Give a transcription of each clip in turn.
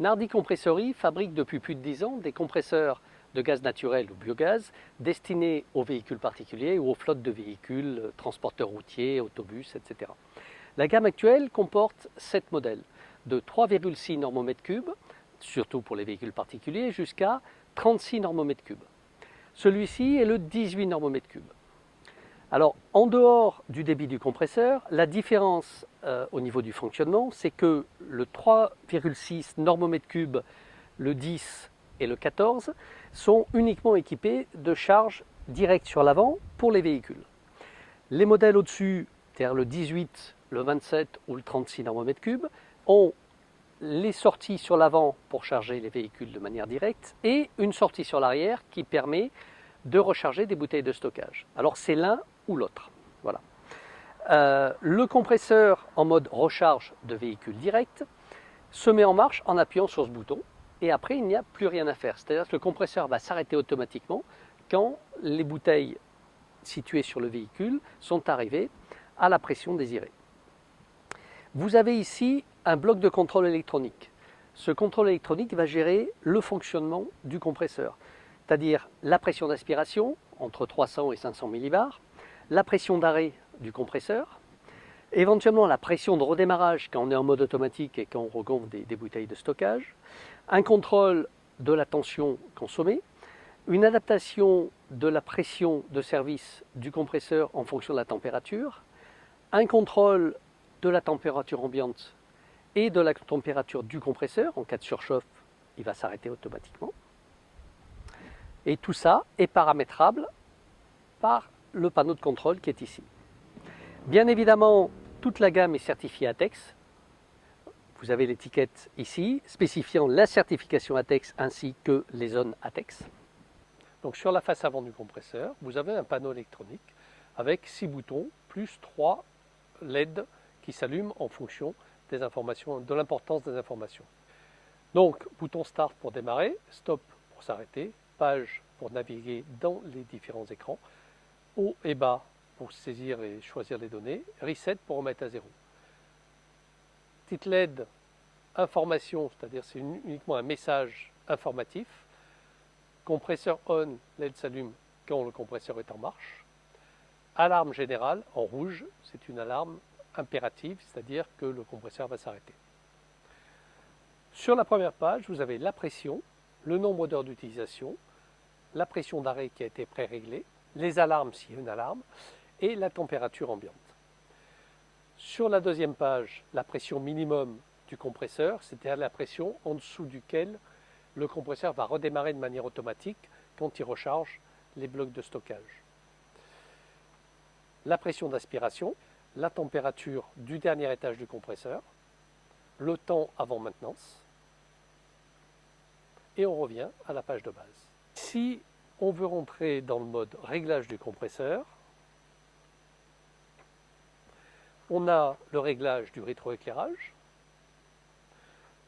Nardi Compressory fabrique depuis plus de 10 ans des compresseurs de gaz naturel ou biogaz destinés aux véhicules particuliers ou aux flottes de véhicules, transporteurs routiers, autobus, etc. La gamme actuelle comporte 7 modèles, de 3,6 normomètres cubes, surtout pour les véhicules particuliers, jusqu'à 36 normomètres cubes. Celui-ci est le 18 normomètres cubes. Alors, en dehors du débit du compresseur, la différence au niveau du fonctionnement, c'est que le 3,6 normomètres cubes, le 10 et le 14 sont uniquement équipés de charge directe sur l'avant pour les véhicules. Les modèles au-dessus, c'est-à-dire le 18, le 27 ou le 36 normomètres cubes, ont les sorties sur l'avant pour charger les véhicules de manière directe et une sortie sur l'arrière qui permet de recharger des bouteilles de stockage. Alors c'est l'un ou l'autre. Voilà. Le compresseur en mode recharge de véhicule direct se met en marche en appuyant sur ce bouton et après il n'y a plus rien à faire. C'est-à-dire que le compresseur va s'arrêter automatiquement quand les bouteilles situées sur le véhicule sont arrivées à la pression désirée. Vous avez ici un bloc de contrôle électronique. Ce contrôle électronique va gérer le fonctionnement du compresseur, c'est-à-dire la pression d'aspiration entre 300 et 500 millibars, la pression d'arrêt du compresseur, éventuellement la pression de redémarrage quand on est en mode automatique et quand on regonfle des bouteilles de stockage, un contrôle de la tension consommée, une adaptation de la pression de service du compresseur en fonction de la température, un contrôle de la température ambiante et de la température du compresseur. En cas de surchauffe, il va s'arrêter automatiquement. Et tout ça est paramétrable par le panneau de contrôle qui est ici. Bien évidemment, toute la gamme est certifiée ATEX. Vous avez l'étiquette ici, spécifiant la certification ATEX ainsi que les zones ATEX. Donc sur la face avant du compresseur, vous avez un panneau électronique avec 6 boutons plus 3 LED qui s'allument en fonction des informations, de l'importance des informations. Donc, bouton Start pour démarrer, Stop pour s'arrêter, Page pour naviguer dans les différents écrans, Haut et bas pour saisir et choisir les données, Reset pour remettre à zéro. Petite LED information, c'est-à-dire c'est uniquement un message informatif. Compresseur on, LED s'allume quand le compresseur est en marche. Alarme générale en rouge, c'est une alarme impérative, c'est-à-dire que le compresseur va s'arrêter. Sur la première page, vous avez la pression, le nombre d'heures d'utilisation, la pression d'arrêt qui a été pré-réglée, les alarmes s'il y a une alarme, et la température ambiante. Sur la deuxième page, la pression minimum du compresseur, c'est-à-dire la pression en dessous duquel le compresseur va redémarrer de manière automatique quand il recharge les blocs de stockage. La pression d'aspiration, la température du dernier étage du compresseur, le temps avant maintenance, et on revient à la page de base. Si on veut rentrer dans le mode réglage du compresseur, on a le réglage du rétroéclairage,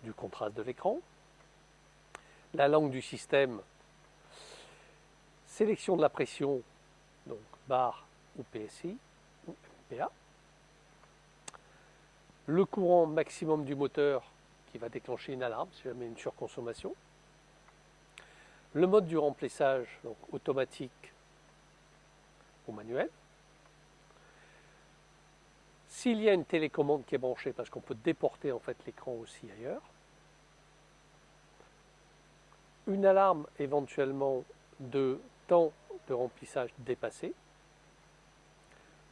du contraste de l'écran, la langue du système, sélection de la pression, donc bar ou PSI ou PA, le courant maximum du moteur qui va déclencher une alarme si jamais une surconsommation, le mode du remplissage, donc automatique ou manuel. S'il y a une télécommande qui est branchée, parce qu'on peut déporter en fait l'écran aussi ailleurs. Une alarme éventuellement de temps de remplissage dépassé.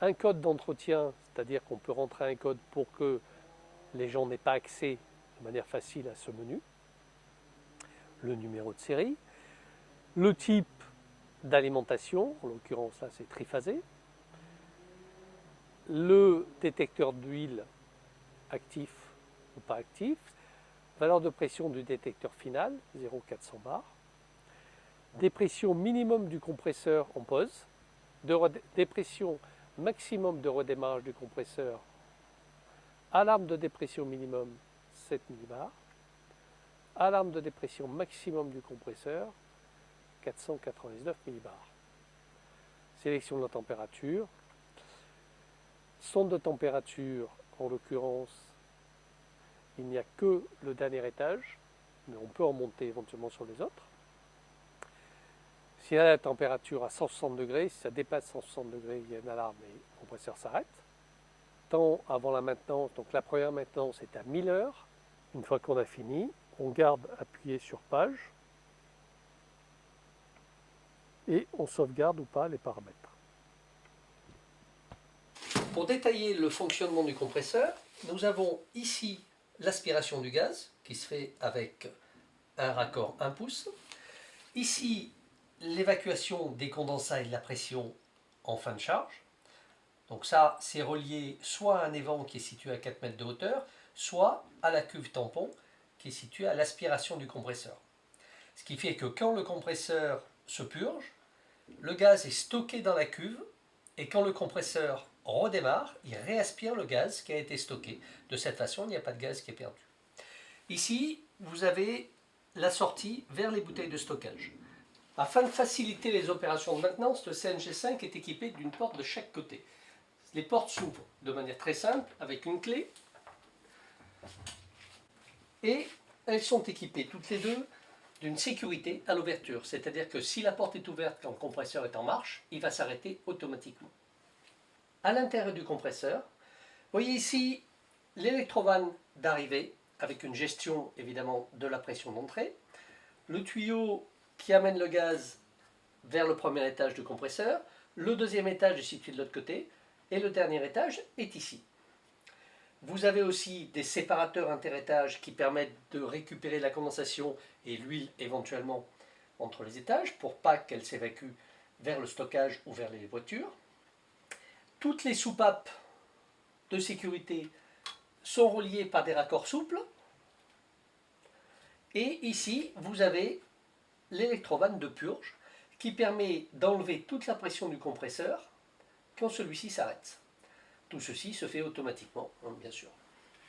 Un code d'entretien, c'est-à-dire qu'on peut rentrer un code pour que les gens n'aient pas accès de manière facile à ce menu. Le numéro de série. Le type d'alimentation, en l'occurrence là c'est triphasé. Le détecteur d'huile actif ou pas actif. Valeur de pression du détecteur final, 0,400 bar. Dépression minimum du compresseur en pause. Dépression maximum de redémarrage du compresseur. Alarme de dépression minimum, 7 millibars. Alarme de dépression maximum du compresseur, 499 millibars. Sélection de la température. Sonde de température, en l'occurrence, il n'y a que le dernier étage, mais on peut en monter éventuellement sur les autres. S'il y a la température à 160 degrés, si ça dépasse 160 degrés, il y a une alarme et le compresseur s'arrête. Temps avant la maintenance, donc la première maintenance est à 1000 heures. Une fois qu'on a fini, on garde appuyé sur page et on sauvegarde ou pas les paramètres. Pour détailler le fonctionnement du compresseur, nous avons ici l'aspiration du gaz qui se fait avec un raccord 1 pouce. Ici, l'évacuation des condensats et de la pression en fin de charge. Donc ça, c'est relié soit à un évent qui est situé à 4 mètres de hauteur, soit à la cuve tampon qui est située à l'aspiration du compresseur. Ce qui fait que quand le compresseur se purge, le gaz est stocké dans la cuve et quand le compresseur redémarre, il réaspire le gaz qui a été stocké. De cette façon, il n'y a pas de gaz qui est perdu. Ici, vous avez la sortie vers les bouteilles de stockage. Afin de faciliter les opérations de maintenance, le CNG5 est équipé d'une porte de chaque côté. Les portes s'ouvrent de manière très simple avec une clé et elles sont équipées toutes les deux d'une sécurité à l'ouverture. C'est-à-dire que si la porte est ouverte quand le compresseur est en marche, il va s'arrêter automatiquement. À l'intérieur du compresseur, vous voyez ici l'électrovanne d'arrivée avec une gestion évidemment de la pression d'entrée, le tuyau qui amène le gaz vers le premier étage du compresseur, le deuxième étage est situé de l'autre côté, et le dernier étage est ici. Vous avez aussi des séparateurs interétages qui permettent de récupérer la condensation et l'huile éventuellement entre les étages pour pas qu'elle s'évacue vers le stockage ou vers les voitures. Toutes les soupapes de sécurité sont reliées par des raccords souples. Et ici, vous avez l'électrovanne de purge qui permet d'enlever toute la pression du compresseur quand celui-ci s'arrête. Tout ceci se fait automatiquement, bien sûr.